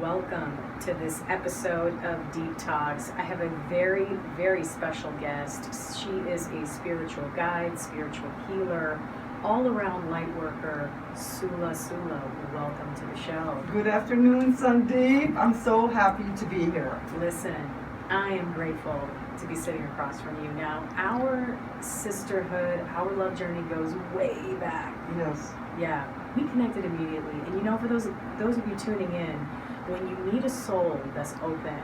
welcome to this episode of Deep Talks. I have a very, very special guest. She is a spiritual guide, spiritual healer, all-around light worker, Sula. Welcome to the show. Good afternoon, Sandeep. I'm so happy to be here. Listen, I am grateful to be sitting across from you now. Our sisterhood, our love journey goes way back. Yes. Yeah, we connected immediately. And you know, for those of you tuning in, when you meet a soul that's open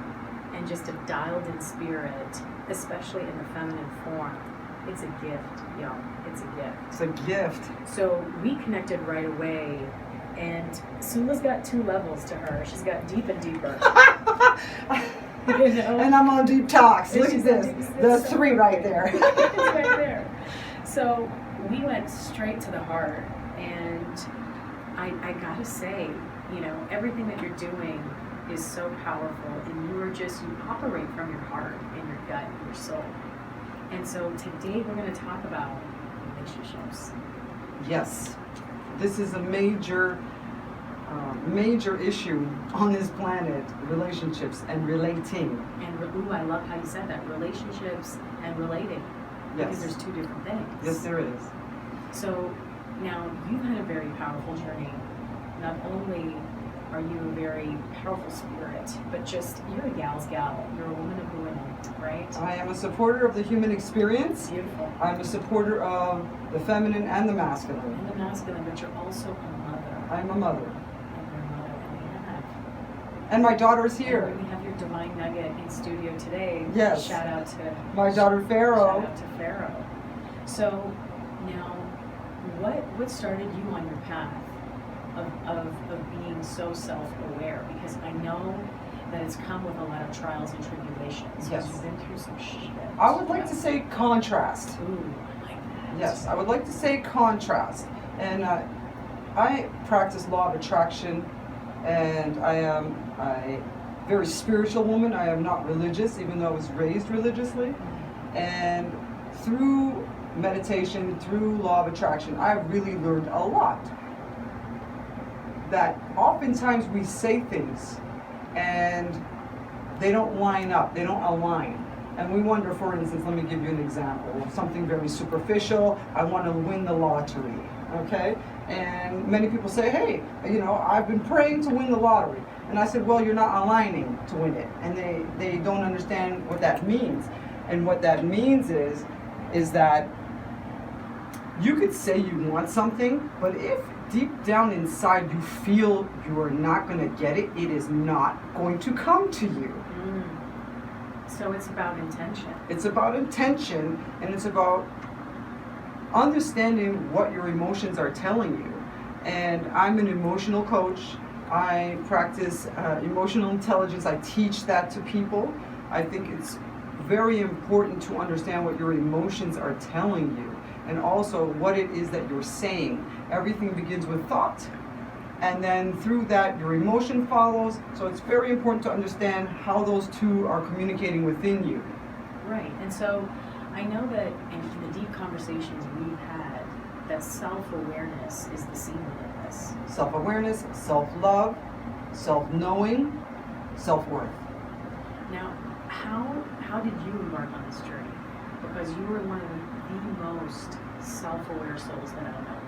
and just a dialed in spirit, especially in the feminine form, it's a gift, y'all. It's a gift. It's a gift. So we connected right away, and Sula's got two levels to her. She's got deep and deeper. You know? And I'm on Deep Talks. Look at this. The so three right there. It's right there. So we went straight to the heart, and I gotta say, you know, everything that you're doing is so powerful, and you operate from your heart and your gut and your soul. And so today we're going to talk about relationships. Yes. This is a major issue on this planet, relationships and relating. And I love how you said that, relationships and relating. Yes. Because there's two different things. Yes, there is. So now you've had a very powerful journey. Not only are you a very powerful spirit, but just you're a gal's gal. You're a woman of the women, right? I am a supporter of the human experience. Beautiful. I'm a supporter of the feminine and the masculine. And the masculine, but you're also a mother. I'm a mother. And you're a mother, and we have. And my daughter's here. And we have your divine nugget in studio today. Yes. Shout out to My daughter Pharaoh. Shout out to Pharaoh. So now, what started you on your path of being so self-aware? Because I know that it's come with a lot of trials and tribulations. Yes. You've been through some shit. I would like to say contrast. Ooh, I like that. Yes, I would like to say contrast. And I practice law of attraction, and I am a very spiritual woman. I am not religious, even though I was raised religiously. And through meditation, through law of attraction, I've really learned a lot. That oftentimes we say things and they don't line up, they don't align. And we wonder, for instance, let me give you an example of something very superficial. I want to win the lottery, okay? And many people say, hey, you know, I've been praying to win the lottery. And I said, well, you're not aligning to win it. And they don't understand what that means. And what that means is that you could say you want something, but if deep down inside you feel you are not going to get it, it is not going to come to you. So it's about intention. It's about intention, and it's about understanding what your emotions are telling you. And I'm an emotional coach. I practice emotional intelligence. I teach that to people. I think it's very important to understand what your emotions are telling you, and also what it is that you're saying. Everything begins with thought, and then through that your emotion follows. So it's very important to understand how those two are communicating within you. Right, and so I know that in the deep conversations we've had, that self-awareness is the secret of this. Self-awareness, self-love, self-knowing, self-worth. Now, how did you embark on this journey? Because you were one of the most self-aware souls that I know.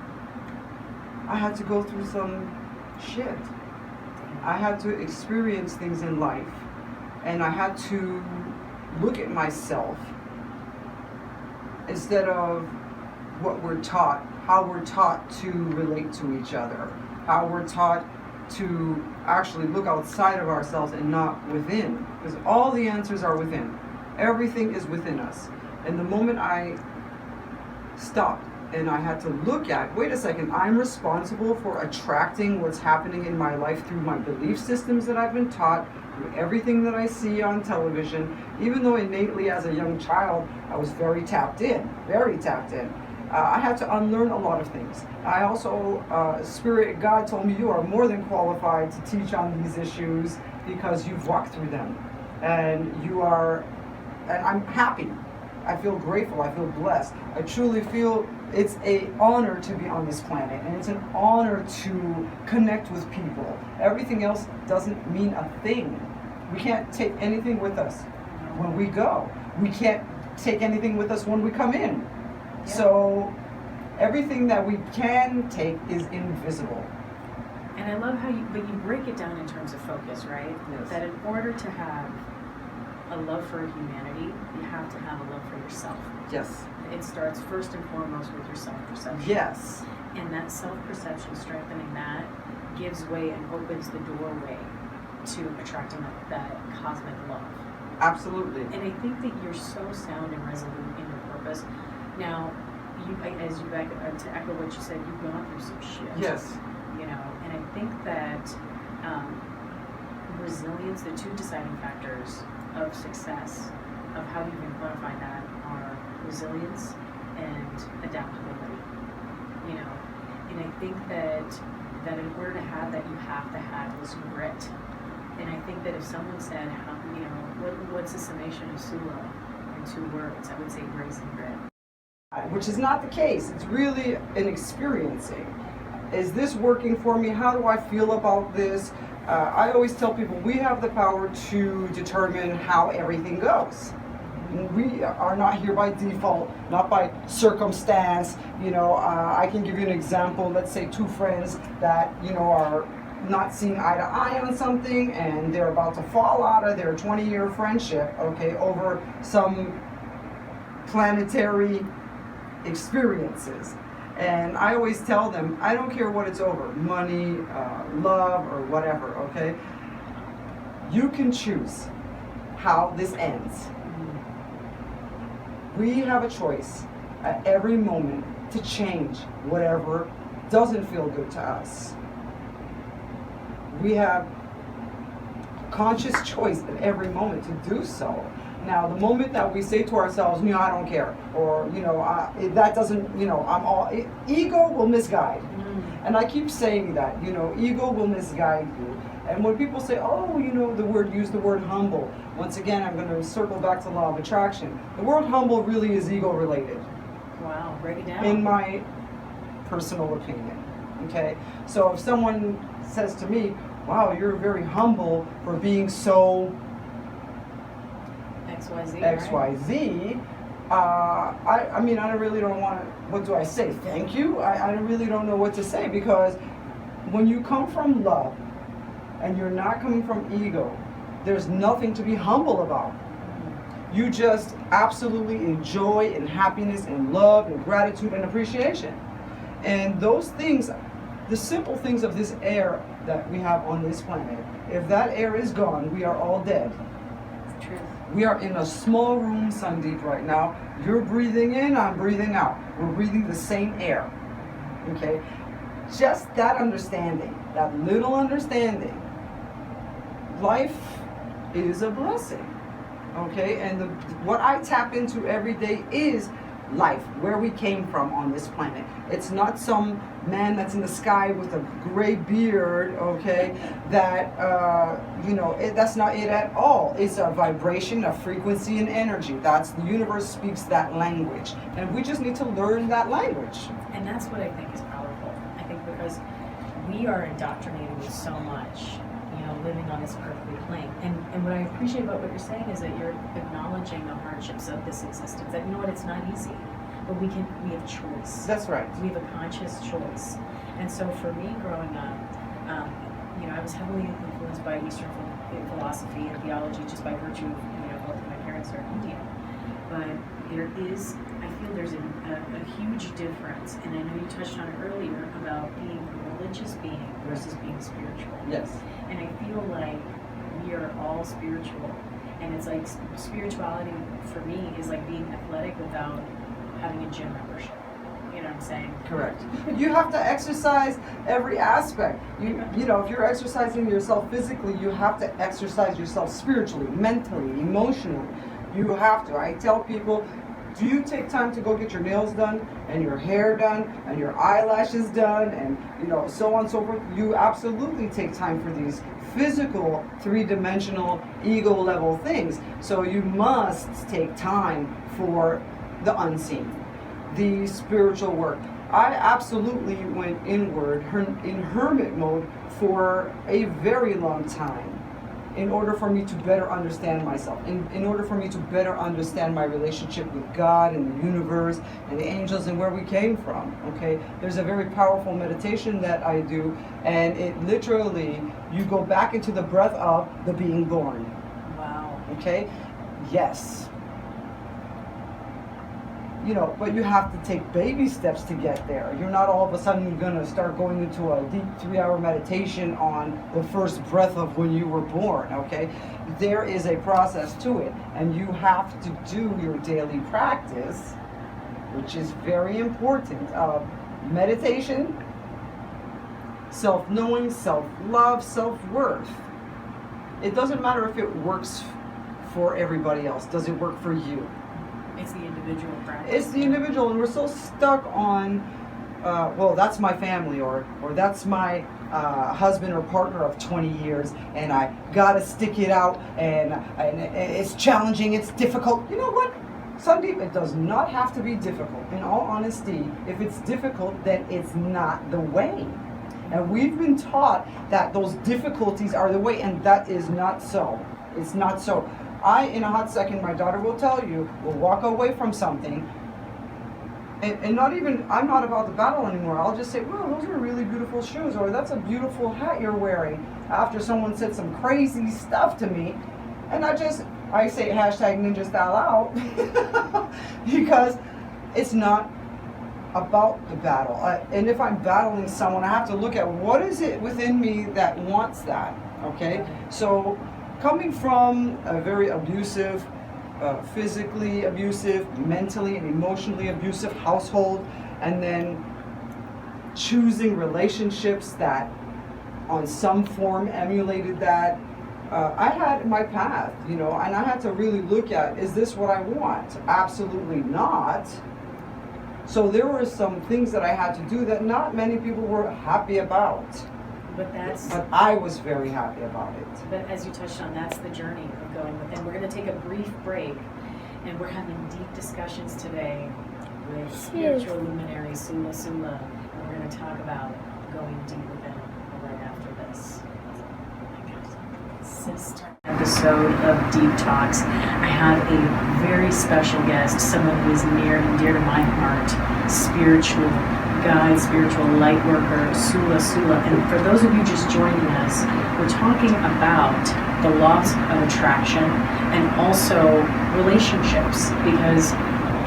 I had to go through some shit. I had to experience things in life, and I had to look at myself instead of what we're taught, how we're taught to relate to each other, how we're taught to actually look outside of ourselves and not within, because all the answers are within. Everything is within us. And the moment I stopped and I had to look at, wait a second, I'm responsible for attracting what's happening in my life through my belief systems that I've been taught, through everything that I see on television. Even though innately as a young child, I was very tapped in. I had to unlearn a lot of things. I also, Spirit God told me, you are more than qualified to teach on these issues because you've walked through them. And I'm happy. I feel grateful, I feel blessed. I truly feel it's an honor to be on this planet, and it's an honor to connect with people. Everything else doesn't mean a thing. We can't take anything with us when we go. We can't take anything with us when we come in. Yeah. So everything that we can take is invisible. And I love how you break it down in terms of focus, right? Yes. That in order to have a love for humanity, you have to have a love for yourself. Yes. It starts first and foremost with your self-perception. Yes. And that self-perception, strengthening that, gives way and opens the doorway to attracting that cosmic love. Absolutely. And I think that you're so sound and resolute in your purpose. Now, to echo what you said, you've gone through some shit. Yes. You know, and I think that resilience, the two deciding factors of success, of how you can quantify that, are resilience and adaptability. You know, and I think that in order to have that, you have to have this grit. And I think that if someone said, how, you know, what's the summation of Sula in 2 words, I would say grace and grit. Which is not the case. It's really an experiencing. Is this working for me? How do I feel about this? I always tell people we have the power to determine how everything goes. We are not here by default, not by circumstance. You know, I can give you an example. Let's say 2 friends that, you know, are not seeing eye to eye on something, and they're about to fall out of their 20-year friendship, okay, over some planetary experiences. And I always tell them, I don't care what it's over, money, love, or whatever, okay? You can choose how this ends. We have a choice at every moment to change whatever doesn't feel good to us. We have conscious choice at every moment to do so. Now, the moment that we say to ourselves, you know, I don't care, or, you know, that doesn't, you know, ego will misguide. And I keep saying that, you know, ego will misguide you. And when people say, oh, you know, use the word humble, once again, I'm going to circle back to law of attraction. The word humble really is ego related. Wow, break it down. In my personal opinion, okay? So if someone says to me, wow, you're very humble for being so XYZ, I mean, I really don't want to, what do I say? Thank you? I really don't know what to say, because when you come from love and you're not coming from ego, there's nothing to be humble about. You just absolutely enjoy and happiness and love and gratitude and appreciation. And those things, the simple things of this air that we have on this planet, if that air is gone, we are all dead. It's true. We are in a small room, Sandeep, right now. You're breathing in, I'm breathing out. We're breathing the same air, okay? Just that understanding, that little understanding, life is a blessing, okay? And what I tap into every day is life, where we came from on this planet. It's not some man that's in the sky with a gray beard, okay, that, you know, that's not it at all. It's a vibration, a frequency, and energy. The universe speaks that language. And we just need to learn that language. And that's what I think is powerful. I think because we are indoctrinated with so much, you know, living on this earthly plane. And what I appreciate about what you're saying is that you're acknowledging the hardships of this existence. That, you know what, it's not easy, but we have choice. That's right. We have a conscious choice. And so for me growing up, you know, I was heavily influenced by Eastern philosophy and theology just by virtue of, you know, both of my parents are Indian. But I feel there's a huge difference, and I know you touched on it earlier about being a religious being versus being spiritual. Yes. And I feel like we are all spiritual, and it's like spirituality for me is like being athletic without having a gym membership. You know what I'm saying? Correct. You have to exercise every aspect. You know, if you're exercising yourself physically, you have to exercise yourself spiritually, mentally, emotionally. You have to. I tell people, Do you take time to go get your nails done and your hair done and your eyelashes done and so on and so forth? You absolutely take time for these physical, three-dimensional, ego level things. So you must take time for the unseen, the spiritual work. I absolutely went inward in hermit mode for a very long time, in order for me to better understand myself, in order for me to better understand my relationship with God and the universe and the angels and where we came from, okay? There's a very powerful meditation that I do, and it literally, you go back into the breath of the being born. Wow. Okay? Yes. But you have to take baby steps to get there. You're not all of a sudden going to start going into a deep 3-hour meditation on the first breath of when you were born, okay? There is a process to it, and you have to do your daily practice, which is very important, of meditation, self-knowing, self-love, self-worth. It doesn't matter if it works for everybody else. Does it work for you? It's the individual practice. It's the individual, and we're so stuck on, well, that's my family, or that's my husband or partner of 20 years, and I gotta stick it out, and it's challenging, it's difficult. You know what, Sandeep, it does not have to be difficult. In all honesty, if it's difficult, then it's not the way. And we've been taught that those difficulties are the way, and that is not so. It's not so. In a hot second, my daughter will tell you, will walk away from something, and not even, I'm not about the battle anymore. I'll just say, well, those are really beautiful shoes, or that's a beautiful hat you're wearing, after someone said some crazy stuff to me, and I say hashtag ninja style out, because it's not about the battle. And if I'm battling someone, I have to look at what is it within me that wants that, okay? So, coming from a very abusive, physically abusive, mentally and emotionally abusive household, and then choosing relationships that on some form emulated that, I had my path, and I had to really look at, is this what I want? Absolutely not. So there were some things that I had to do that not many people were happy about. But I was very happy about it. But as you touched on, that's the journey of going within. We're going to take a brief break, and we're having deep discussions today with spiritual luminary Sula Sula, and we're going to talk about going deep within right after this. Sister episode of Deep Talks, I have a very special guest, someone who is near and dear to my heart, spiritual guide, spiritual light worker, Sula Sula. And for those of you just joining us, we're talking about the laws of attraction and also relationships, because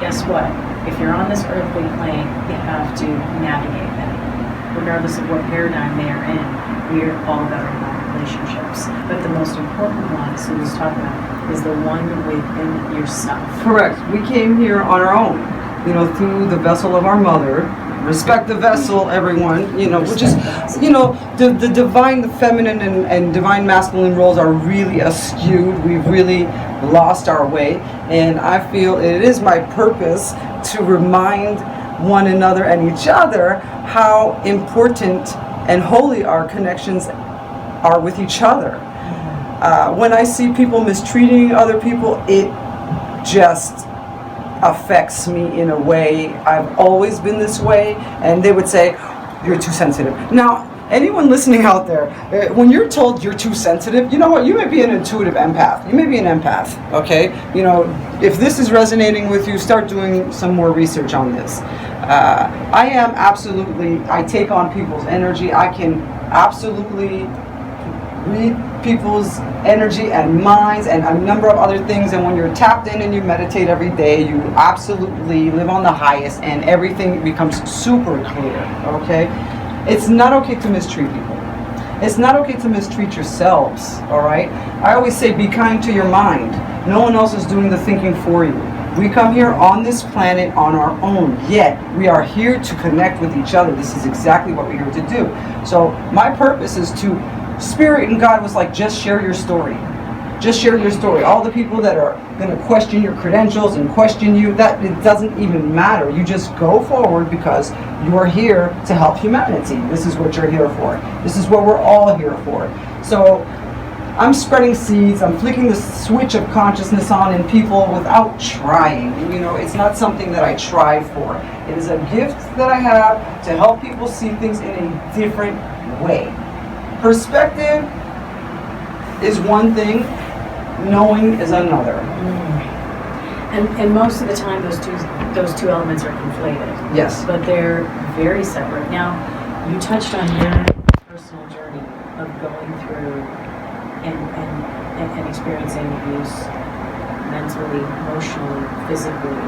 guess what? If you're on this earthly plane, you have to navigate them. Regardless of what paradigm they are in, we're all governing by relationships. But the most important one, Sula's talking about, is the one within yourself. Correct. We came here on our own, through the vessel of our mother. Respect the vessel, everyone. Which is, the divine, the feminine, and divine masculine roles are really askewed. We've really lost our way, and I feel it is my purpose to remind one another and each other how important and holy our connections are with each other. When I see people mistreating other people, it just affects me in a way. I've always been this way, and they would say, you're too sensitive. Now, anyone listening out there, when you're told you're too sensitive, you know what, you may be an intuitive empath. You may be an empath, okay? If this is resonating with you, start doing some more research on this. I take on people's energy. I can absolutely read people's energy and minds and a number of other things, and when you're tapped in and you meditate every day, you absolutely live on the highest and everything becomes super clear, okay? It's not okay to mistreat people. It's not okay to mistreat yourselves, all right? I always say be kind to your mind. No one else is doing the thinking for you. We come here on this planet on our own, yet we are here to connect with each other. This is exactly what we're here to do. So my purpose is to, Spirit and God was like, just share your story. just share your story. All the people that are going to question your credentials and question you, that it doesn't even matter. You just go forward because you are here to help humanity. This is what you're here for. This is what we're all here for. So I'm spreading seeds. I'm flicking the switch of consciousness on in people without trying. You know, it's not something that I try for. It is a gift that I have to help people see things in a different way. Perspective is one thing, knowing is another. And most of the time those two elements are conflated. Yes. But they're very separate. Now, you touched on your personal journey of going through and experiencing abuse mentally, emotionally, physically.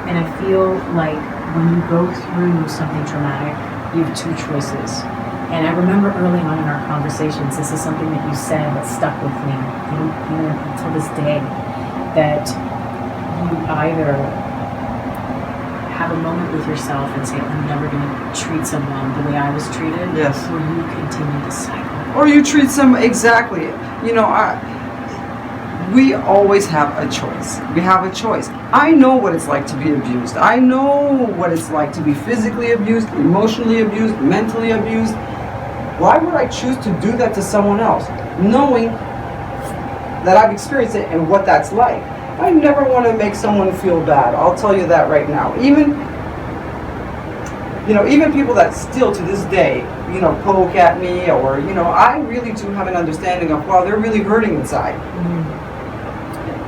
And I feel like when you go through something traumatic, you have two choices. And I remember early on in our conversations, this is something that you said that stuck with me, even until this day, that you either have a moment with yourself and say, I'm never going to treat someone the way I was treated, yes, or you continue the cycle. Or you treat some, exactly. You know, we always have a choice. We have a choice. I know what it's like to be abused. I know what it's like to be physically abused, emotionally abused, mentally abused. Why would I choose to do that to someone else, knowing that I've experienced it and what that's like? I never want to make someone feel bad. I'll tell you that right now. Even people that still to this day, poke at me, or, I really do have an understanding of, wow, they're really hurting inside.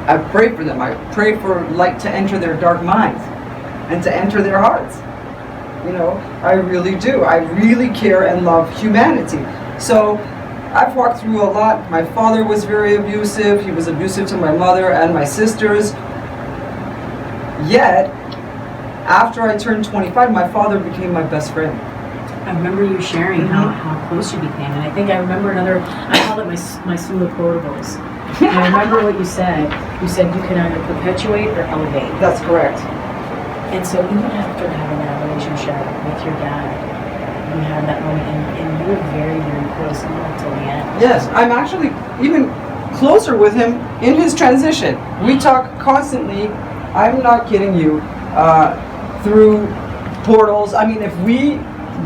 I pray for them. I pray for light to enter their dark minds and to enter their hearts. I really do. I really care and love humanity. So I've walked through a lot. My father was very abusive. He was abusive to my mother and my sisters. Yet, after I turned 25, my father became my best friend. I remember you sharing how close you became. And I think I remember I call it my Sula quotables. And I remember what you said. You said you can either perpetuate or elevate. That's correct. And so even after having that relationship with your dad, you had that moment, and you were very, very close until the end. Yes, I'm actually even closer with him in his transition. We talk constantly, I'm not kidding you, through portals. I mean, if we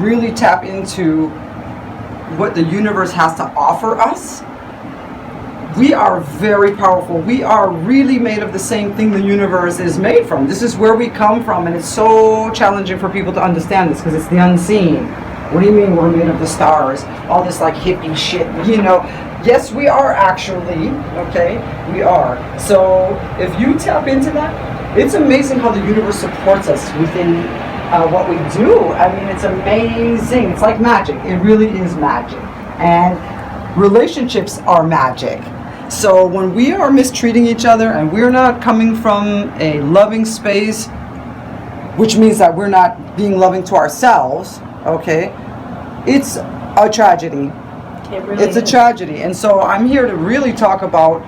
really tap into what the universe has to offer us, we are very powerful. We are really made of the same thing the universe is made from. This is where we come from, and it's so challenging for people to understand this because it's the unseen. What do you mean we're made of the stars? All this like hippie shit, Yes, we are actually, okay? We are. So if you tap into that, it's amazing how the universe supports us within what we do. I mean, it's amazing. It's like magic. It really is magic. And relationships are magic. So when we are mistreating each other and we're not coming from a loving space, which means that we're not being loving to ourselves, okay, it's a tragedy. It really is a tragedy. And so I'm here to really talk about,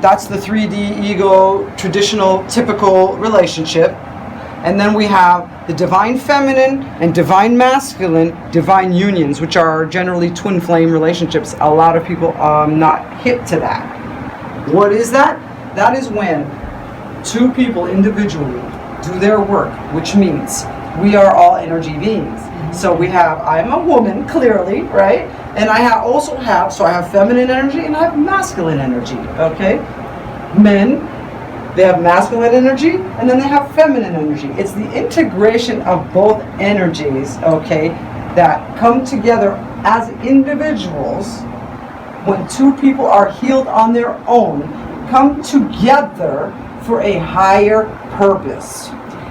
that's the 3D ego, traditional, typical relationship. And then we have the divine feminine and divine masculine, divine unions, which are generally twin flame relationships. A lot of people are not hip to that. What is that? That is when two people individually do their work, which means we are all energy beings. So I'm a woman, clearly, right? And I have feminine energy and I have masculine energy, okay? Men, they have masculine energy and then they have feminine energy. It's the integration of both energies, okay, that come together as individuals when two people are healed on their own, come together for a higher purpose.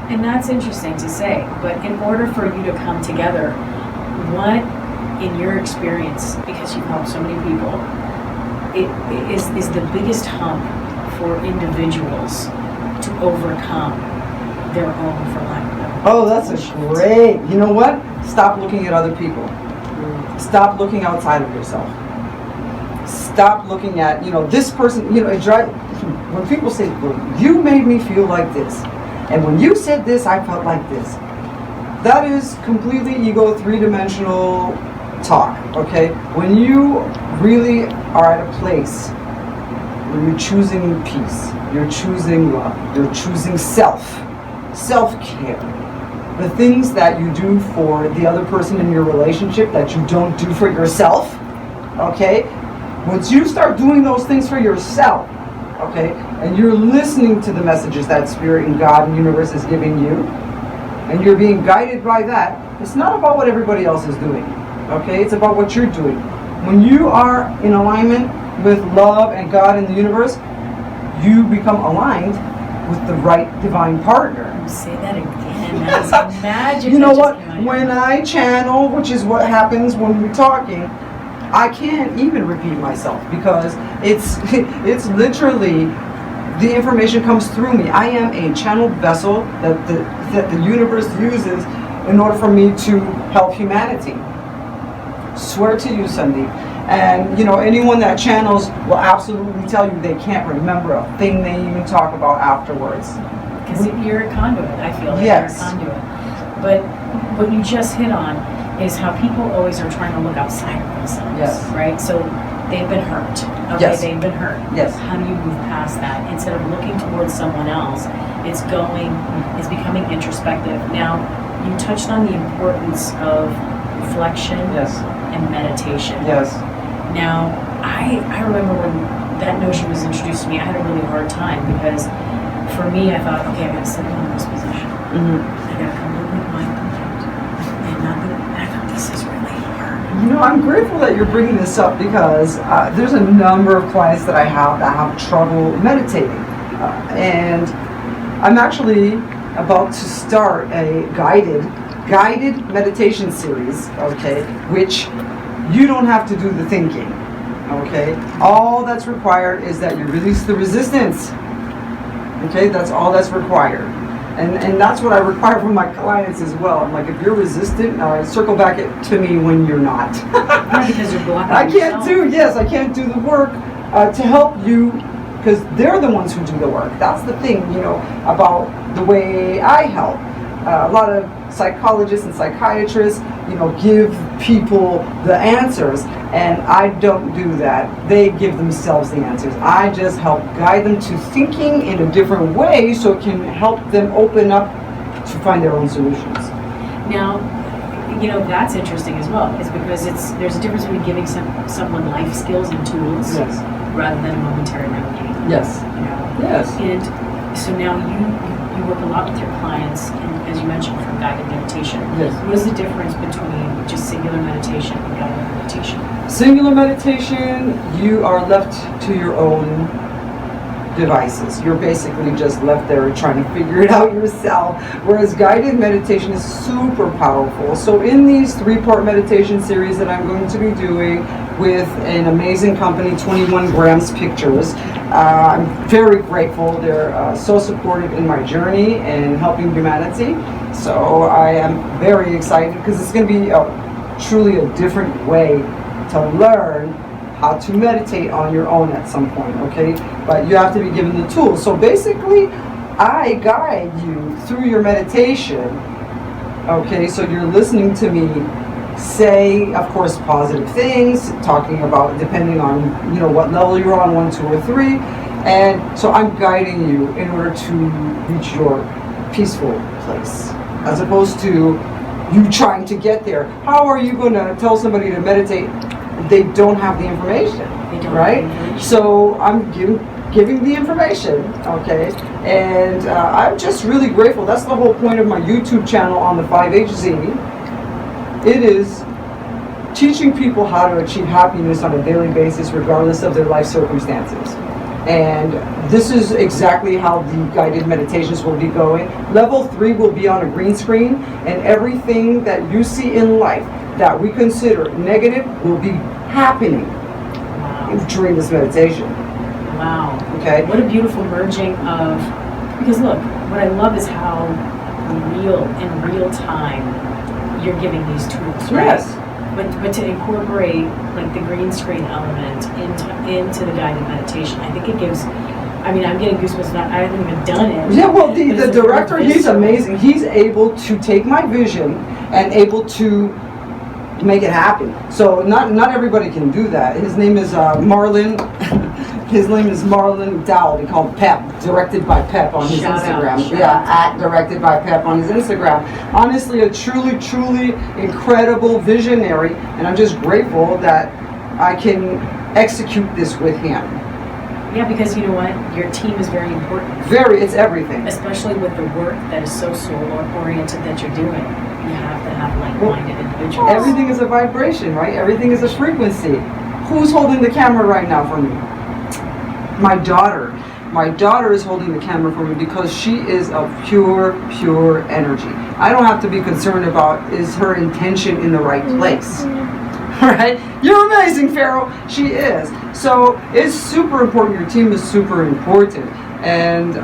And that's interesting to say, but in order for you to come together, what, in your experience, because you've helped so many people, it is the biggest hump for individuals to overcome their own, for lack of a better. Oh, that's a great, you know what? Stop looking at other people. Stop looking outside of yourself. Stop looking at, this person, it drives, when people say, well, you made me feel like this. And when you said this, I felt like this. That is completely ego, three-dimensional talk, okay? When you really are at a place when you're choosing peace, you're choosing love, you're choosing self-care. The things that you do for the other person in your relationship that you don't do for yourself, okay? Once you start doing those things for yourself, okay, and you're listening to the messages that Spirit and God and Universe is giving you, and you're being guided by that, it's not about what everybody else is doing, okay? It's about what you're doing. When you are in alignment with love and God and the universe, you become aligned with the right divine partner. Say that again. That is magic. You know what? When I channel, which is what happens when we're talking, I can't even repeat myself because it's literally the information comes through me. I am a channeled vessel that the universe uses in order for me to help humanity. Swear to you, Sandeep. And anyone that channels will absolutely tell you they can't remember a thing they even talk about afterwards. Because you're a conduit, I feel like yes. You're a conduit. But what you just hit on is how people always are trying to look outside of themselves, yes. right? So they've been hurt. Okay, yes. They've been hurt. Yes. How do you move past that? Instead of looking towards someone else, it's becoming introspective. Now, you touched on the importance of reflection yes. and meditation. Yes. Now, I remember when that notion was introduced to me, I had a really hard time because for me, I thought, okay, I gotta sit in this position. Mm-hmm. I gotta completely mind contact. And I thought this is really hard. I'm grateful that you're bringing this up because there's a number of clients that I have that have trouble meditating. And I'm actually about to start a guided meditation series, okay, which you don't have to do the thinking, okay? All that's required is that you release the resistance, okay? That's all that's required. And that's what I require from my clients as well. I'm like, if you're resistant, circle back it to me when you're not. Yeah, because you're blocking I can't do the work to help you because they're the ones who do the work. That's the thing, about the way I help. A lot of psychologists and psychiatrists, give people the answers, and I don't do that. They give themselves the answers. I just help guide them to thinking in a different way so it can help them open up to find their own solutions. Now, that's interesting as well, is because there's a difference between giving someone life skills and tools Yes. rather than a momentary remedy. Yes. Yes. And so now you work a lot with your clients, and as you mentioned, from guided meditation. Yes. What is the difference between just singular meditation and guided meditation? Singular meditation, you are left to your own devices. You're basically just left there trying to figure it out yourself. Whereas guided meditation is super powerful. So in these 3-part meditation series that I'm going to be doing with an amazing company, 21 Grams Pictures, I'm very grateful. They're so supportive in my journey and helping humanity. So I am very excited because it's going to be truly a different way to learn how to meditate on your own at some point, okay? But you have to be given the tools. So basically, I guide you through your meditation, okay? So you're listening to me say, of course, positive things, talking about, depending on, what level you're on, 1, 2, or 3. And so I'm guiding you in order to reach your peaceful place, as opposed to you trying to get there. How are you going to tell somebody to meditate? They don't have the information, right? So I'm giving the information, okay? And I'm just really grateful. That's the whole point of my YouTube channel on the 5HZ. It is teaching people how to achieve happiness on a daily basis, regardless of their life circumstances. And this is exactly how the guided meditations will be going. Level 3 will be on a green screen, and everything that you see in life that we consider negative will be happening during this meditation. Wow. Okay. What a beautiful merging of, because look, what I love is how in real time you're giving these tools, right? Yes. But to incorporate like the green screen element into the guided meditation, I think it gives. I mean, I'm getting goosebumps. I haven't even done it. Yeah, well, the director, he's amazing. He's able to take my vision and able to make it happen. So not everybody can do that. His name is Marlon. His name is Marlon Dowell. They call him Pep, directed by Pep on his Shout out, Instagram. shout Yeah, out. at directed by Pep on his Instagram. Honestly, a truly, truly incredible visionary, and I'm just grateful that I can execute this with him. Yeah, because you know what? Your team is very important, It's everything. especially with the work that is so soul-oriented that you're doing. You have to have like-minded individuals. Everything is a vibration, right? Everything is a frequency. Who's holding the camera right now for me? My daughter. My daughter is holding the camera for me because she is of pure, pure energy. I don't have to be concerned about is her intention in the right place. Right? You're amazing, Pharaoh. She is. So it's super important. Your team is super important. And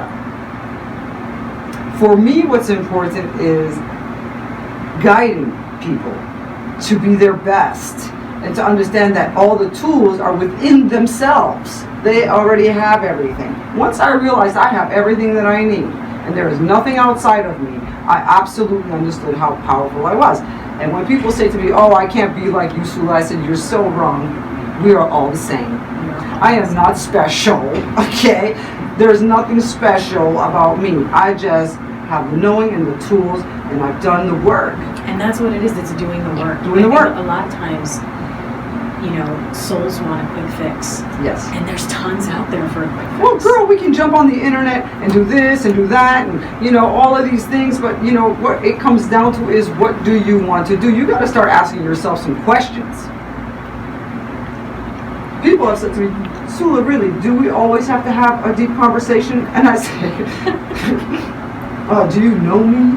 for me, what's important is guiding people to be their best and to understand that all the tools are within themselves. They already have everything. Once I realized I have everything that I need and there is nothing outside of me, I absolutely understood how powerful I was. And when people say to me, oh, I can't be like you, Sula, I said, you're so wrong. We are all the same. I am not special, okay? There's nothing special about me. I just have the knowing and the tools, and I've done the work. And that's what it is. It's doing the work. Doing the I think work. A lot of times, you know, souls want a quick fix. Yes. And there's tons out there for a quick fix. Well, girl, we can jump on the internet and do this and do that and, you know, all of these things. But, you know, what it comes down to is what do you want to do? You got to start asking yourself some questions. People have said to me, Sula, really, do we always have to have a deep conversation? And I say, do you know me?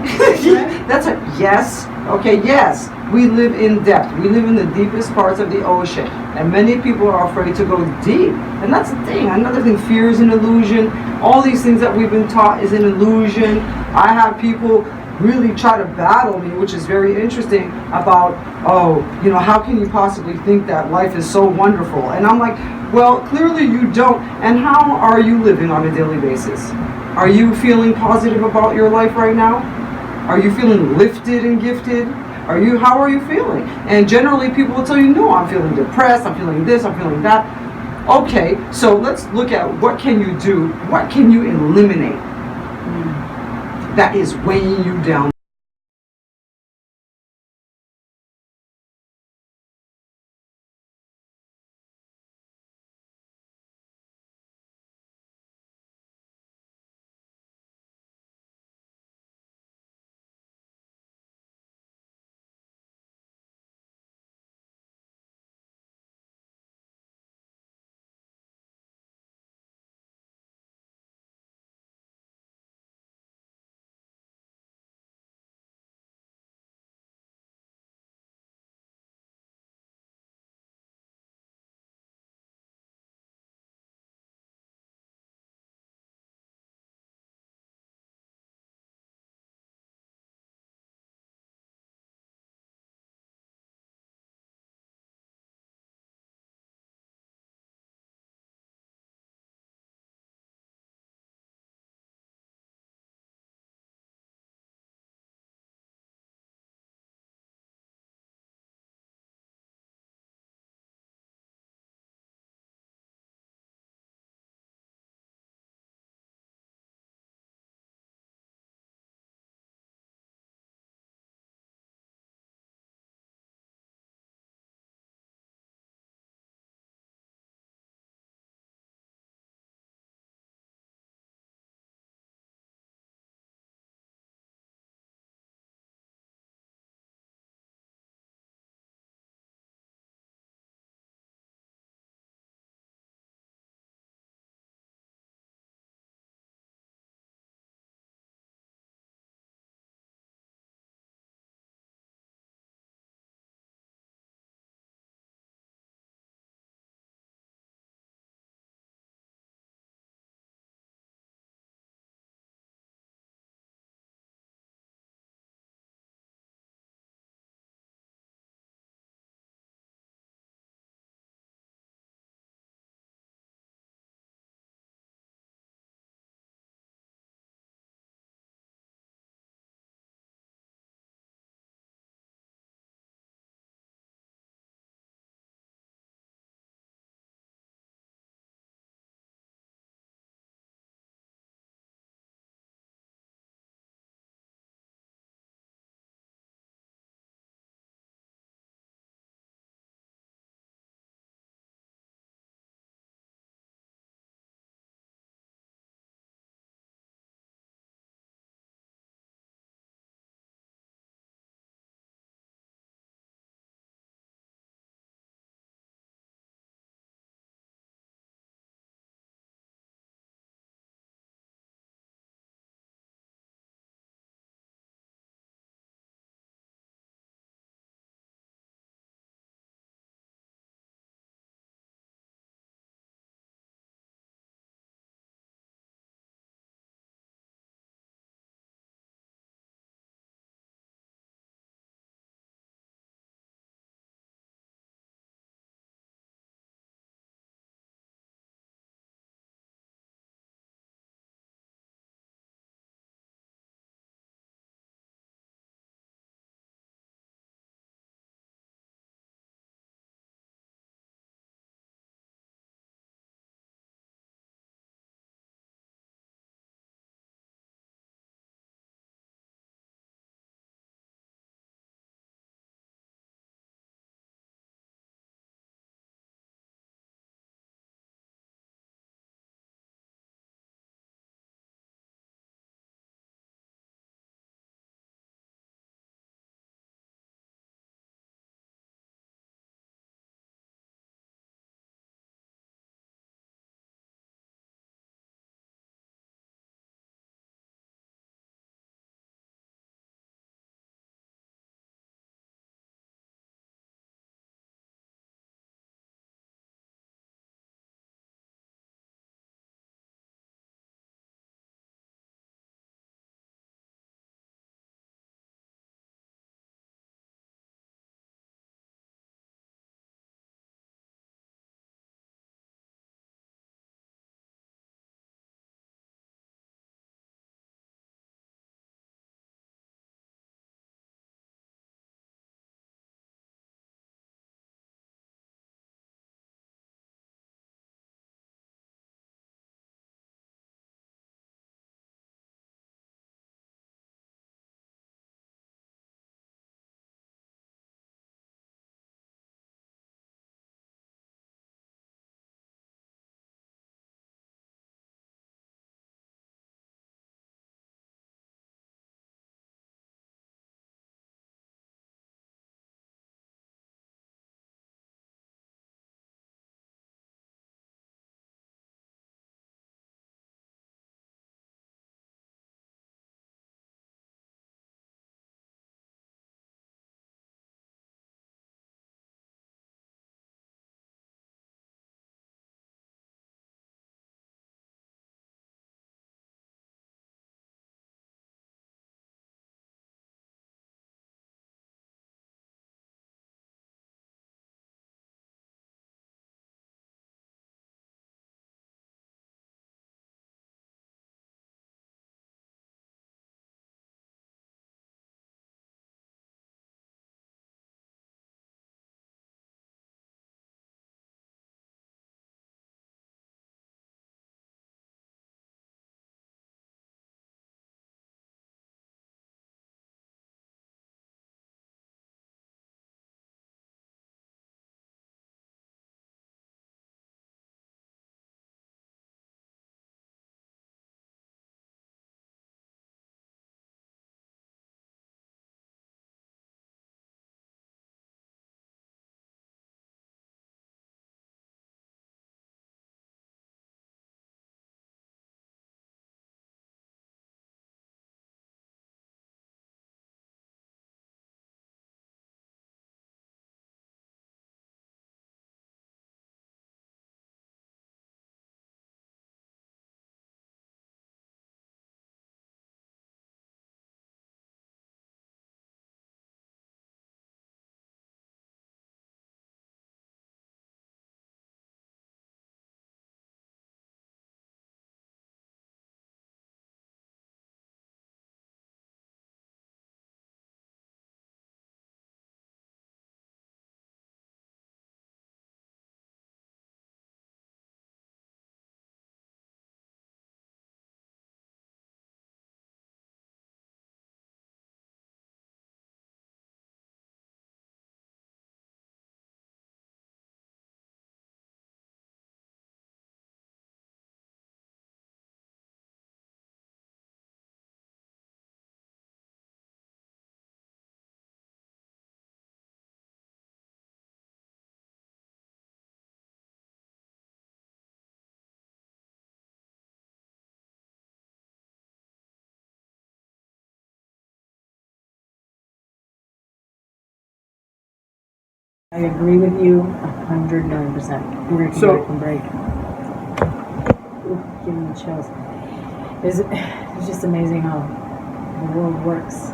That's a yes. Okay, yes. We live in depth. We live in the deepest parts of the ocean. And many people are afraid to go deep. And that's the thing. Another thing, fear is an illusion. All these things that we've been taught is an illusion. I have people really try to battle me, which is very interesting, about, oh, you know, how can you possibly think that life is so wonderful? And I'm like, well, clearly you don't. And how are you living on a daily basis? Are you feeling positive about your life right now? Are you feeling lifted and gifted? How are you feeling? And generally people will tell you, no, I'm feeling depressed, I'm feeling this, I'm feeling that. Okay, so let's look at what can you do, what can you eliminate that is weighing you down. I agree with you 109%. We're going to come back and break. Ooh, giving me chills. It's just amazing how the world works.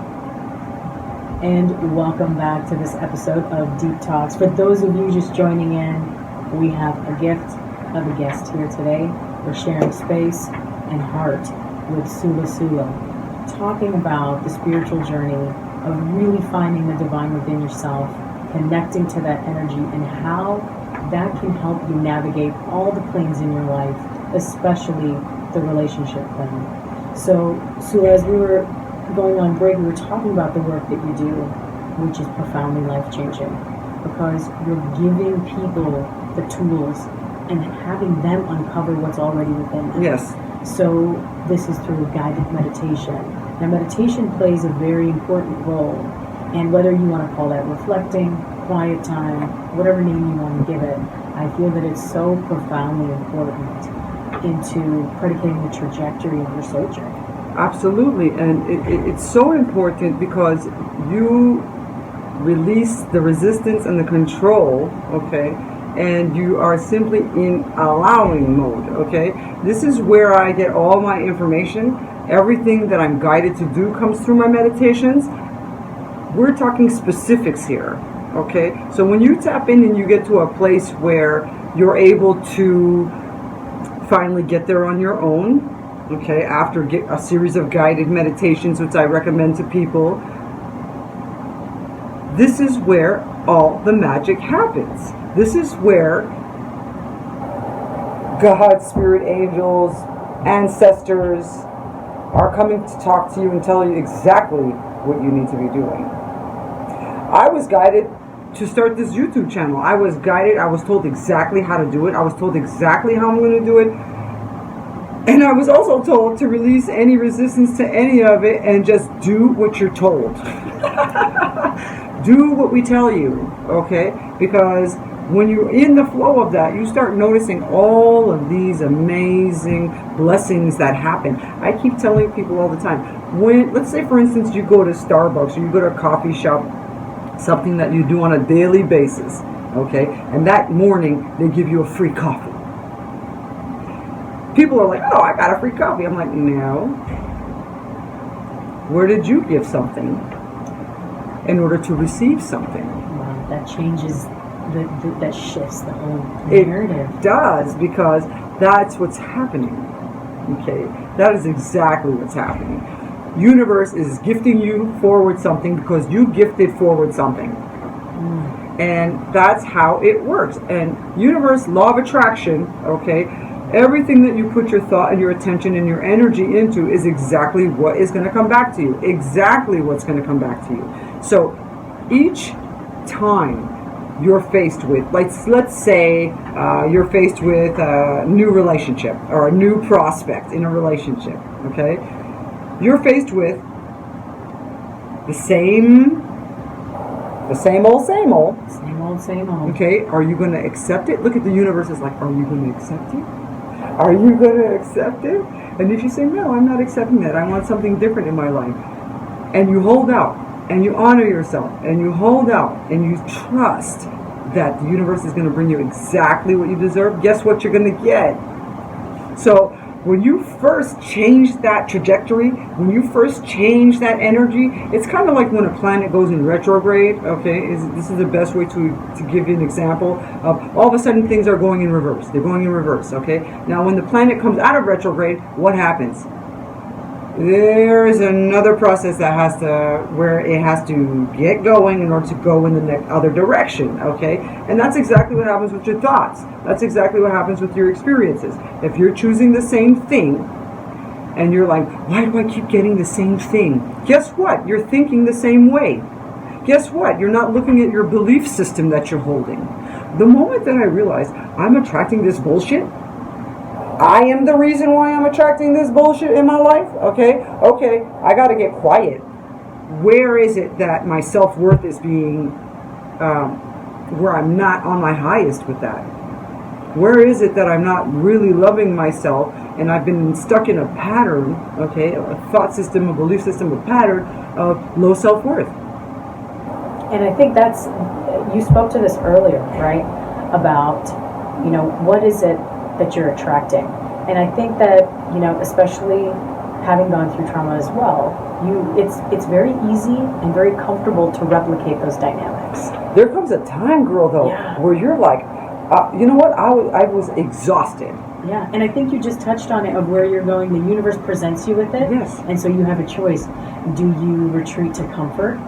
And welcome back to this episode of Deep Talks. For those of you just joining in, we have a gift of a guest here today. We're sharing space and heart with Sula, talking about the spiritual journey of really finding the divine within yourself, connecting to that energy, and how that can help you navigate all the planes in your life, especially the relationship plane. So, Sula, as we were going on break, we were talking about the work that you do, which is profoundly life-changing, because you're giving people the tools and having them uncover what's already within them. Yes. So this is through guided meditation. Now, meditation plays a very important role, and whether you want to call that reflecting, quiet time, whatever name you want to give it, I feel that it's so profoundly important into predicating the trajectory of your soul journey. Absolutely, and it's so important because you release the resistance and the control, okay, and you are simply in allowing mode, okay. This is where I get all my information. Everything that I'm guided to do comes through my meditations. We're talking specifics here, okay. So when you tap in and you get to a place where you're able to finally get there on your own, okay, after a series of guided meditations, which I recommend to people, this is where all the magic happens. This is where God, spirit, angels, ancestors are coming to talk to you and tell you exactly what you need to be doing. I was guided to start this YouTube channel. I was guided, I was told exactly how to do it. I was told exactly how I'm going to do it. And I was also told to release any resistance to any of it and just do what you're told. Do what we tell you, okay? Because when you're in the flow of that, you start noticing all of these amazing blessings that happen. I keep telling people all the time, when, let's say for instance, you go to Starbucks or you go to a coffee shop, something that you do on a daily basis, okay? And that morning, they give you a free coffee. People are like, oh, I got a free coffee. I'm like, no. Where did you give something in order to receive something? Wow, that changes, that shifts the whole narrative. It does, because that's what's happening. Okay, that is exactly what's happening. Universe is gifting you forward something because you gifted forward something. And that's how it works. And universe, law of attraction, okay, everything that you put your thought and your attention and your energy into is exactly what is going to come back to you. Exactly what's going to come back to you. So each time you're faced with, like, let's say you're faced with a new relationship or a new prospect in a relationship, okay? You're faced with the same old. Okay, are you going to accept it? Look at the universe is like, are you going to accept it? Are you going to accept it? And if you say, no, I'm not accepting that, I want something different in my life, and you hold out, and you honor yourself, and you hold out, and you trust that the universe is going to bring you exactly what you deserve, guess what you're going to get? So when you first change that trajectory, when you first change that energy, it's kind of like when a planet goes in retrograde, okay? This is the best way to give you an example of all of a sudden things are going in reverse. They're going in reverse, okay? Now when the planet comes out of retrograde, what happens? There is another process where it has to get going in order to go in the other direction, okay? And that's exactly what happens with your thoughts. That's exactly what happens with your experiences. If you're choosing the same thing, and you're like, why do I keep getting the same thing? Guess what? You're thinking the same way. Guess what? You're not looking at your belief system that you're holding. The moment that I realized I'm attracting this bullshit, I am the reason why I'm attracting this bullshit in my life, okay, I gotta get quiet. Where is it that my self-worth is being, where I'm not on my highest with that? Where is it that I'm not really loving myself and I've been stuck in a pattern, okay, a thought system, a belief system, a pattern of low self-worth? And I think that's, you spoke to this earlier, right? About, what is it that you're attracting? And I think that, especially having gone through trauma as well, it's very easy and very comfortable to replicate those dynamics. There comes a time, girl, though, where you're like, you know what? I was exhausted. Yeah, and I think you just touched on it, of where you're going. The universe presents you with it. Yes. And so you have a choice. Do you retreat to comfort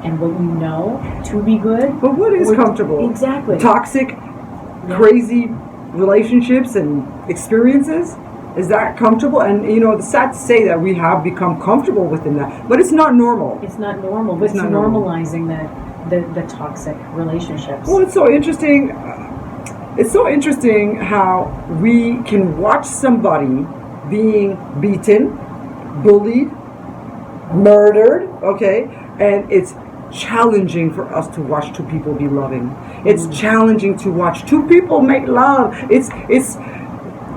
and what you know to be good? But what is comfortable? Exactly. Toxic, crazy relationships and experiences? Is that comfortable? And it's sad to say that we have become comfortable within that, but it's not normal. It's not normal, but it's normalizing the toxic relationships. Well, it's so interesting. It's so interesting how we can watch somebody being beaten, bullied, murdered, okay? And it's challenging for us to watch two people be loving. It's challenging to watch two people make love. It's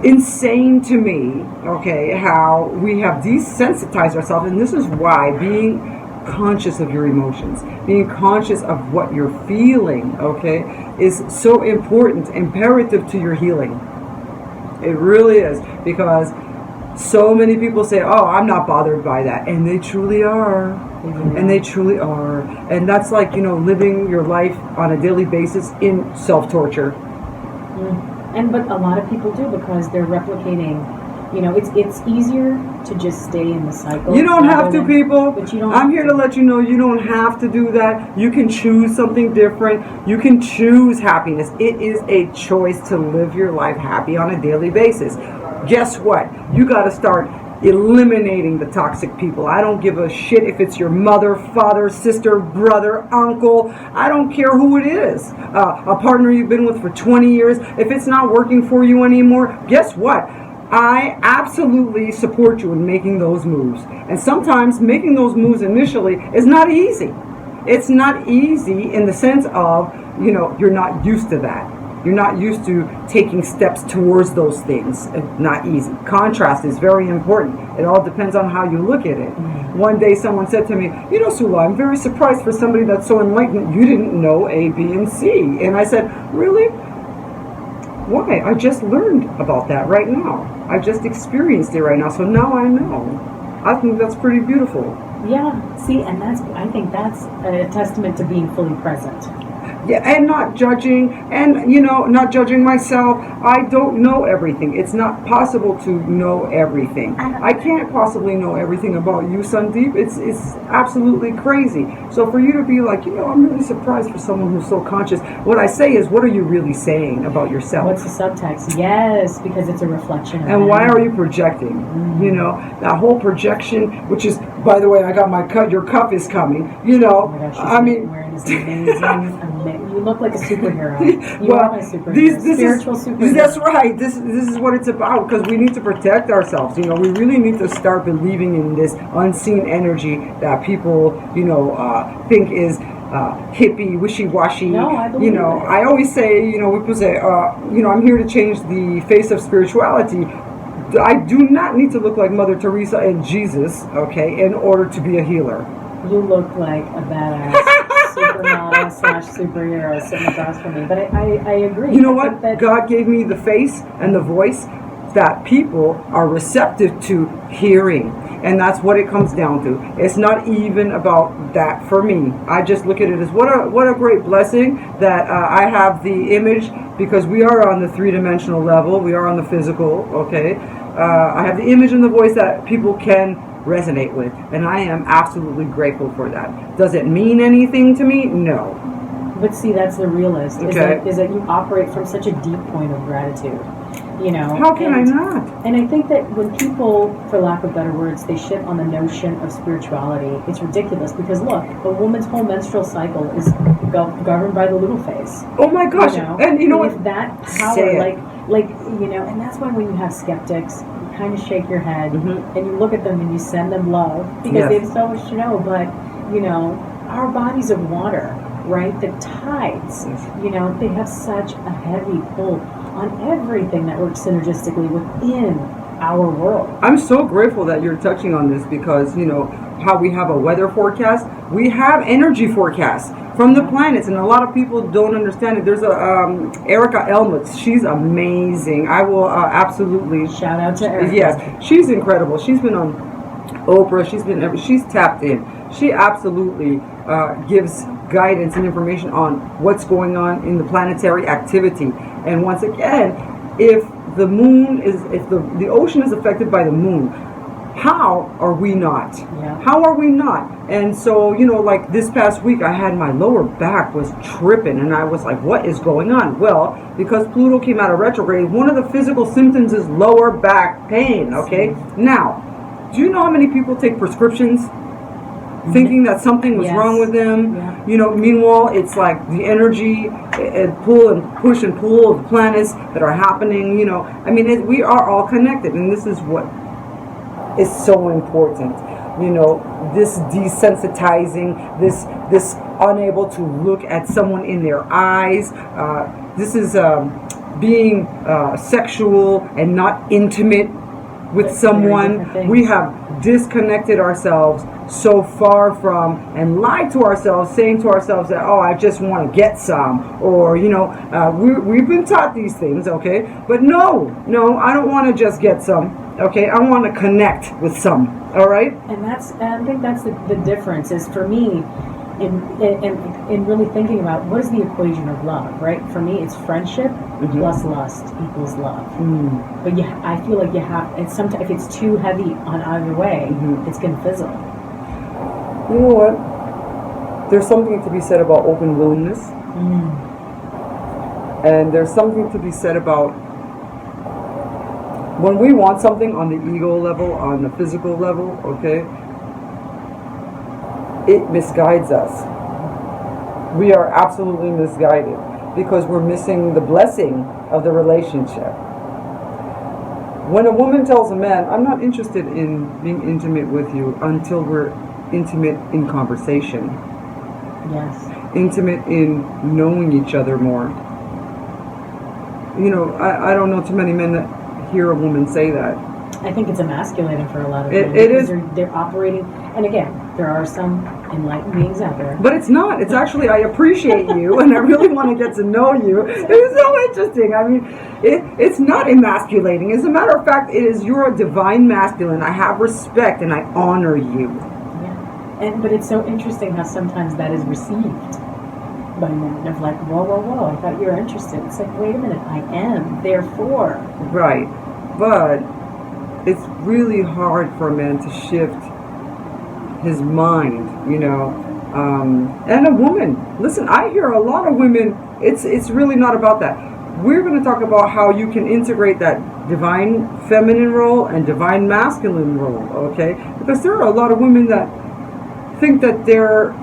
insane to me, okay, how we have desensitized ourselves. And this is why being conscious of your emotions, being conscious of what you're feeling, okay, is so important, imperative to your healing. It really is, because so many people say, oh, I'm not bothered by that, and they truly are. And they truly are. And that's like, living your life on a daily basis in self-torture. But a lot of people do, because they're replicating. It's easier to just stay in the cycle. You don't have to, people. But you don't. I'm here to let you know you don't have to do that. You can choose something different. You can choose happiness. It is a choice to live your life happy on a daily basis. Guess what? You got to start eliminating the toxic people. I don't give a shit if it's your mother, father, sister, brother, uncle. I don't care who it is. A partner you've been with for 20 years. If it's not working for you anymore, guess what? I absolutely support you in making those moves. And sometimes making those moves initially is not easy. It's not easy in the sense of, you're not used to that. You're not used to taking steps towards those things. It's not easy. Contrast is very important. It all depends on how you look at it. One day someone said to me, Sula, I'm very surprised for somebody that's so enlightened. You didn't know A, B, and C. And I said, really? Why? I just learned about that right now. I just experienced it right now. So now I know. I think that's pretty beautiful. Yeah. See, and I think that's a testament to being fully present. Yeah, and not judging, and not judging myself. I don't know everything. It's not possible to know everything. I can't possibly know everything about you, Sandeep. It's absolutely crazy. So for you to be like, I'm really surprised for someone who's so conscious. What I say is, what are you really saying about yourself? What's the subtext? Yes, because it's a reflection of and why are you projecting? That whole projection, which is, by the way, I got my cut. Your cup is coming. Oh my gosh, wearing this amazing. You look like a superhero. You are my superhero. Spiritual superhero. That's right. This is what it's about, because we need to protect ourselves. We really need to start believing in this unseen energy that people, think is hippie, wishy-washy. No, I believe it. I always say, people say, I'm here to change the face of spirituality. I do not need to look like Mother Teresa and Jesus, okay, in order to be a healer. You look like a badass supermodel / superhero sitting across from me. But I agree. You know what? God gave me the face and the voice that people are receptive to hearing. And that's what it comes down to. It's not even about that for me. I just look at it as what a great blessing that I have the image, because we are on the three-dimensional level. We are on the physical, okay? I have the image and the voice that people can resonate with, and I am absolutely grateful for that. Does it mean anything to me? No. But see, that's the realist. Okay. Is that you operate from such a deep point of gratitude. How can I not? And I think that when people, for lack of better words, they shit on the notion of spirituality, it's ridiculous, because look, a woman's whole menstrual cycle is governed by the little face. Oh my gosh! And you know what? If that power, and that's why when you have skeptics, you kind of shake your head and you look at them and you send them love, because they have so much to know. But our bodies of water, right? The tides, they have such a heavy pull on everything that works synergistically within our world. I'm so grateful that you're touching on this, because how we have a weather forecast, we have energy forecasts from the planets, and a lot of people don't understand it. There's a Erica Elmutz. She's amazing. I will absolutely shout out to Erica. Yes, she's incredible. She's been on Oprah. She's tapped in. She absolutely gives guidance and information on what's going on in the planetary activity. And once again, if the ocean is affected by the moon, how are we not? Yeah. How are we not? And so, like this past week, I had my lower back was tripping, and I was like, what is going on? Well, because Pluto came out of retrograde, one of the physical symptoms is lower back pain, okay? Now, do you know how many people take prescriptions thinking that something was wrong with them? Yeah. Meanwhile, it's like the energy and pull and push and pull of the planets that are happening, I mean, we are all connected, and this is what is so important. This desensitizing, this unable to look at someone in their eyes. This is being sexual and not intimate with someone. We have disconnected ourselves so far from and lied to ourselves, saying to ourselves that, oh, I just want to get some, or we've been taught these things, okay, but no, I don't want to just get some, okay, I want to connect with some, all right? And I think that's the difference is, for me, in really thinking about what is the equation of love, right? For me, it's friendship plus lust equals love. But I feel like you have, and sometimes if it's too heavy on either way, it's going to fizzle. You know what? There's something to be said about open willingness, and there's something to be said about when we want something on the ego level, on the physical level, okay, it misguides us. We are absolutely misguided because we're missing the blessing of the relationship. When a woman tells a man, I'm not interested in being intimate with you until we're intimate in conversation. Yes. Intimate in knowing each other more. I don't know too many men that hear a woman say that. I think it's emasculating for a lot of men. It is. They're operating, and again, there are some enlightened beings out there. But it's not. It's actually, I appreciate you, and I really want to get to know you. It's so interesting. I mean, it's not emasculating. As a matter of fact, you're a divine masculine. I have respect, and I honor you. Yeah. But it's so interesting how sometimes that is received by men. Of like, whoa, I thought you were interested. It's like, wait a minute, I am. Therefore. Right. But it's really hard for a man to shift his mind, and a woman. Listen, I hear a lot of women, it's really not about that. We're going to talk about how you can integrate that divine feminine role and divine masculine role, okay? Because there are a lot of women that think that they're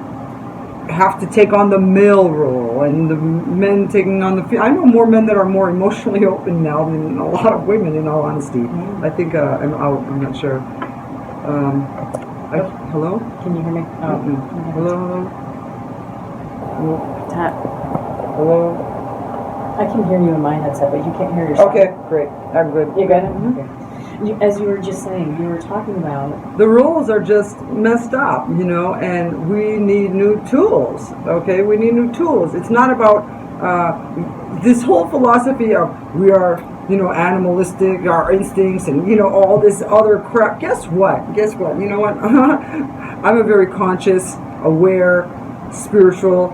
have to take on the male role, and the men taking on the I know more men that are more emotionally open now than a lot of women, in all honesty. I think I'm not sure. Hello? Can you hear me? Oh. Hello? Tap. Hello? I can hear you in my headset, but you can't hear yourself. Okay, great. I'm good. You good? Okay. As you were just saying, you were talking about... The roles are just messed up, and we need new tools, okay? We need new tools. It's not about this whole philosophy of we are, animalistic, our instincts, and, all this other crap. Guess what? You know what? I'm a very conscious, aware, spiritual,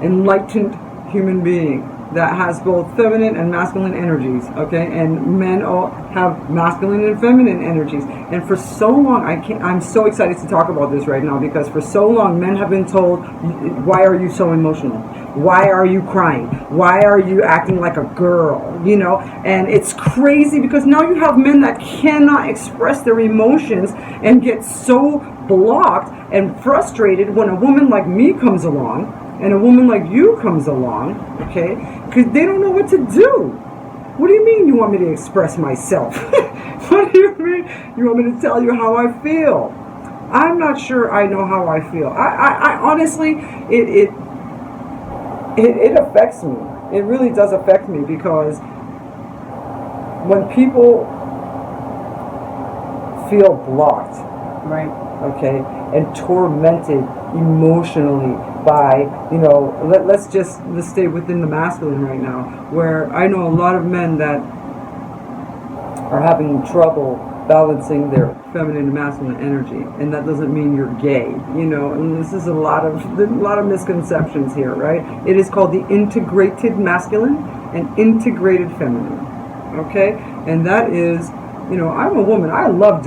enlightened human being that has both feminine and masculine energies, okay? And men all have masculine and feminine energies. And for so long, I'm so excited to talk about this right now, because for so long, men have been told, why are you so emotional? Why are you crying? Why are you acting like a girl? And it's crazy because now you have men that cannot express their emotions and get so blocked and frustrated when a woman like me comes along and a woman like you comes along, okay? Because they don't know what to do. What do you mean you want me to express myself? What do you mean you want me to tell you how I feel? I'm not sure I know how I feel. I honestly, it affects me. It really does affect me, because when people feel blocked Right. Okay, and tormented emotionally by, let's stay within the masculine right now, where I know a lot of men that are having trouble balancing their feminine and masculine energy, and that doesn't mean you're gay, and this is a lot of misconceptions here, right? It is called the integrated masculine and integrated feminine, okay? And that is, I'm a woman. I love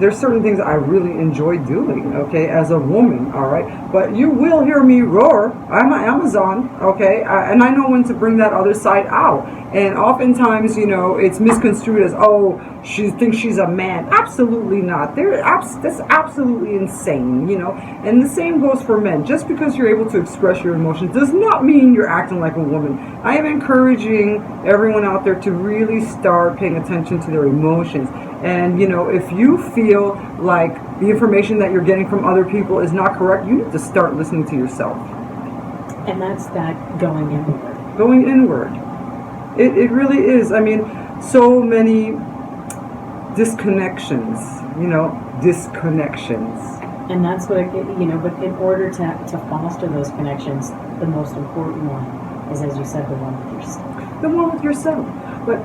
there's certain things I really enjoy doing, okay, as a woman, all right? But you will hear me roar. I'm an Amazon, okay? And I know when to bring that other side out. And oftentimes, it's misconstrued as, oh, she thinks she's a man. Absolutely not. That's absolutely insane, And the same goes for men. Just because you're able to express your emotions does not mean you're acting like a woman. I am encouraging everyone out there to really start paying attention to their emotions. And, if you feel like the information that you're getting from other people is not correct, you need to start listening to yourself. And that's that going inward. Going inward. It really is. I mean, so many disconnections. And that's what, but in order to foster those connections, the most important one is, as you said, the one with yourself. The one with yourself. But,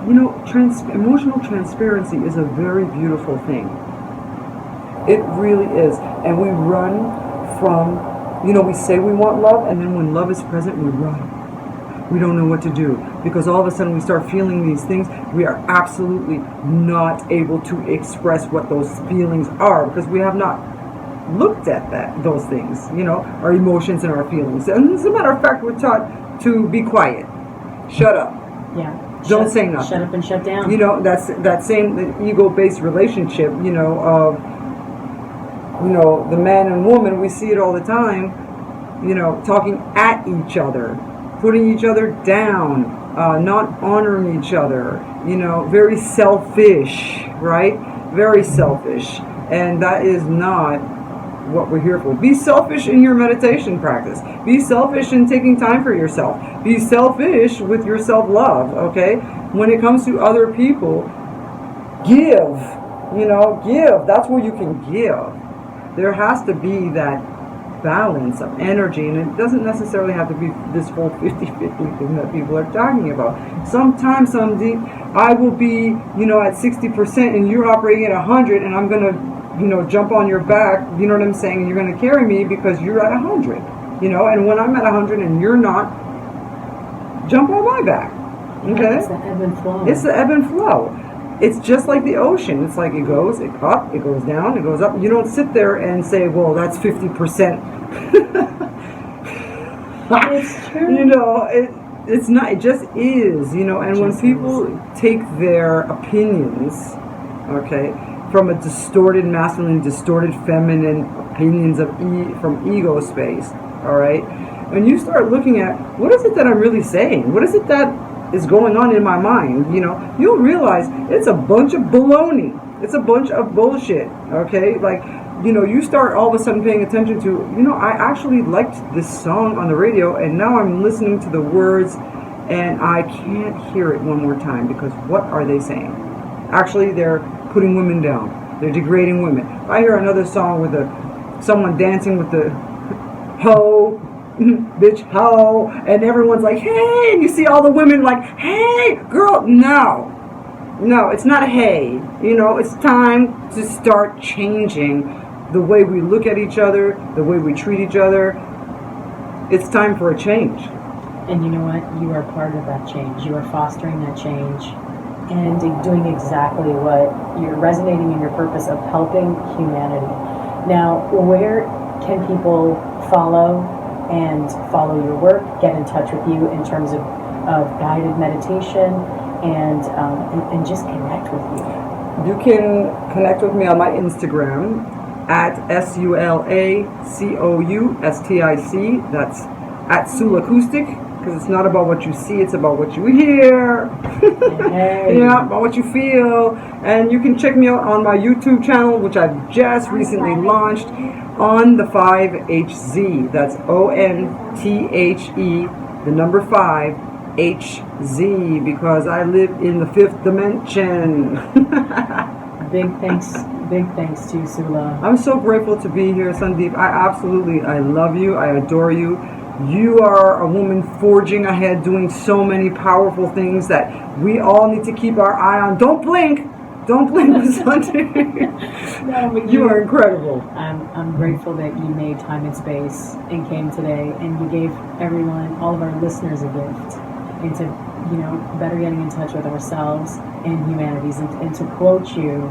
emotional transparency is a very beautiful thing. It really is. And we run from, we say we want love, and then when love is present, we run. We don't know what to do, because all of a sudden we start feeling these things. We are absolutely not able to express what those feelings are, because we have not looked at those things, our emotions and our feelings. And as a matter of fact, we're taught to be quiet, shut up. Yeah. Don't say nothing. Shut up and shut down. That's that same ego-based relationship, of, the man and woman. We see it all the time, talking at each other, putting each other down, not honoring each other, very selfish, right? Very selfish. And that is not what we're here for. Be selfish in your meditation practice. Be selfish in taking time for yourself. Be selfish with your self-love, okay? When it comes to other people, give. Give. That's where you can give. There has to be that balance of energy, and it doesn't necessarily have to be this whole 50-50 thing that people are talking about. Sometimes, I will be, at 60% and you're operating at 100, and I'm going to jump on your back, you know what I'm saying, and you're going to carry me because you're at 100, and when I'm at 100 and you're not, jump on my back, okay? It's the ebb and flow. It's the ebb and flow. It's just like the ocean. It's like it goes up, it goes down, it goes up. You don't sit there and say, well, that's 50%. It's true. It's not, it just is, and when people take their opinions, okay, from a distorted masculine, distorted feminine opinions from ego space, all right, and you start looking at, what is it that I'm really saying? What is it that is going on in my mind? You'll realize it's a bunch of baloney. It's a bunch of bullshit, okay? Like, you start all of a sudden paying attention to, I actually liked this song on the radio, and now I'm listening to the words, and I can't hear it one more time, because what are they saying? Actually, they're putting women down. They're degrading women. If I hear another song with someone dancing with the ho, bitch, ho, and everyone's like, hey, and you see all the women like, hey, girl, no, it's not hey, it's time to start changing the way we look at each other, the way we treat each other. It's time for a change. And you know what? You are part of that change. You are fostering that change and doing exactly what you're resonating in your purpose of helping humanity. Now, where can people follow your work, get in touch with you in terms of guided meditation and just connect with you? You can connect with me on my Instagram at SULACOUSTIC. That's at Sulacoustic, because it's not about what you see, it's about what you hear. Hey. Yeah, about what you feel. And you can check me out on my YouTube channel, which I've just recently launched, on the 5HZ. That's ONTHE, the number 5, HZ, because I live in the 5th dimension. big thanks to Sula. I'm so grateful to be here, Sandeep. I love you. I adore you. You are a woman forging ahead, doing so many powerful things that we all need to keep our eye on. Don't blink. Don't blink, Sandeep. No, but you are incredible. I'm grateful that you made time and space and came today, and you gave everyone, all of our listeners, a gift into, better getting in touch with ourselves and humanities, and to quote you,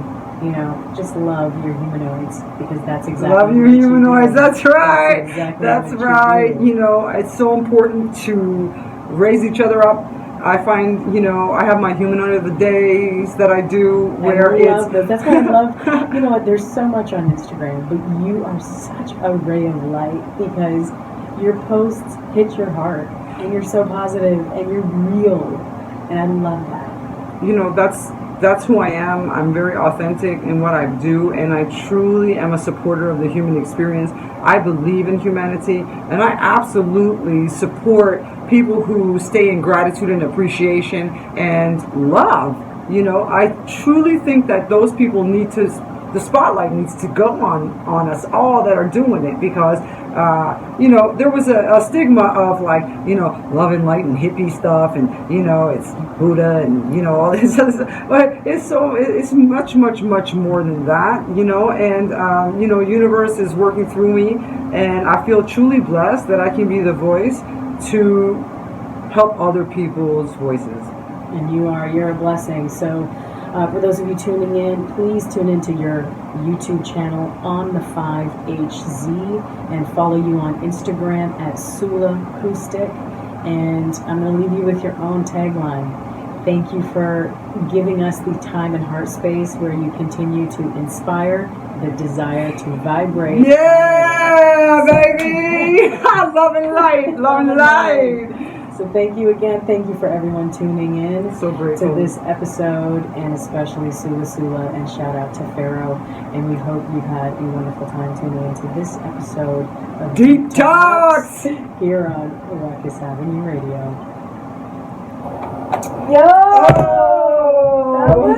just love your humanoids, because that's exactly love your humanoids. That's right. That's exactly that's what right. You do. It's so important to raise each other up. I find, I have my humanoid of the days that I do where love those. That's why I love, you know what, there's so much on Instagram, but you are such a ray of light, because your posts hit your heart, and you're so positive, and you're real, and I love that. That's who I am. I'm very authentic in what I do, and I truly am a supporter of the human experience. I believe in humanity, and I absolutely support people who stay in gratitude and appreciation and love. I truly think that those people the spotlight needs to go on us all that are doing it, because there was a stigma of love and light and hippie stuff, and it's Buddha and all this other stuff, but it's much more than that, and universe is working through me, and I feel truly blessed that I can be the voice to help other people's voices. And you're a blessing. So for those of you tuning in, please tune into your YouTube channel on the 5HZ, and follow you on Instagram at Sula Acoustic. And I'm going to leave you with your own tagline. Thank you for giving us the time and heart space where you continue to inspire the desire to vibrate. Yeah, baby! Love and light, love and light. So thank you again. Thank you for everyone tuning in so grateful to this episode, and especially Sula, and shout out to Pharaoh. And we hope you've had a wonderful time tuning into this episode of Deep Talks here on Ruckus Avenue Radio. Yo! Oh! That was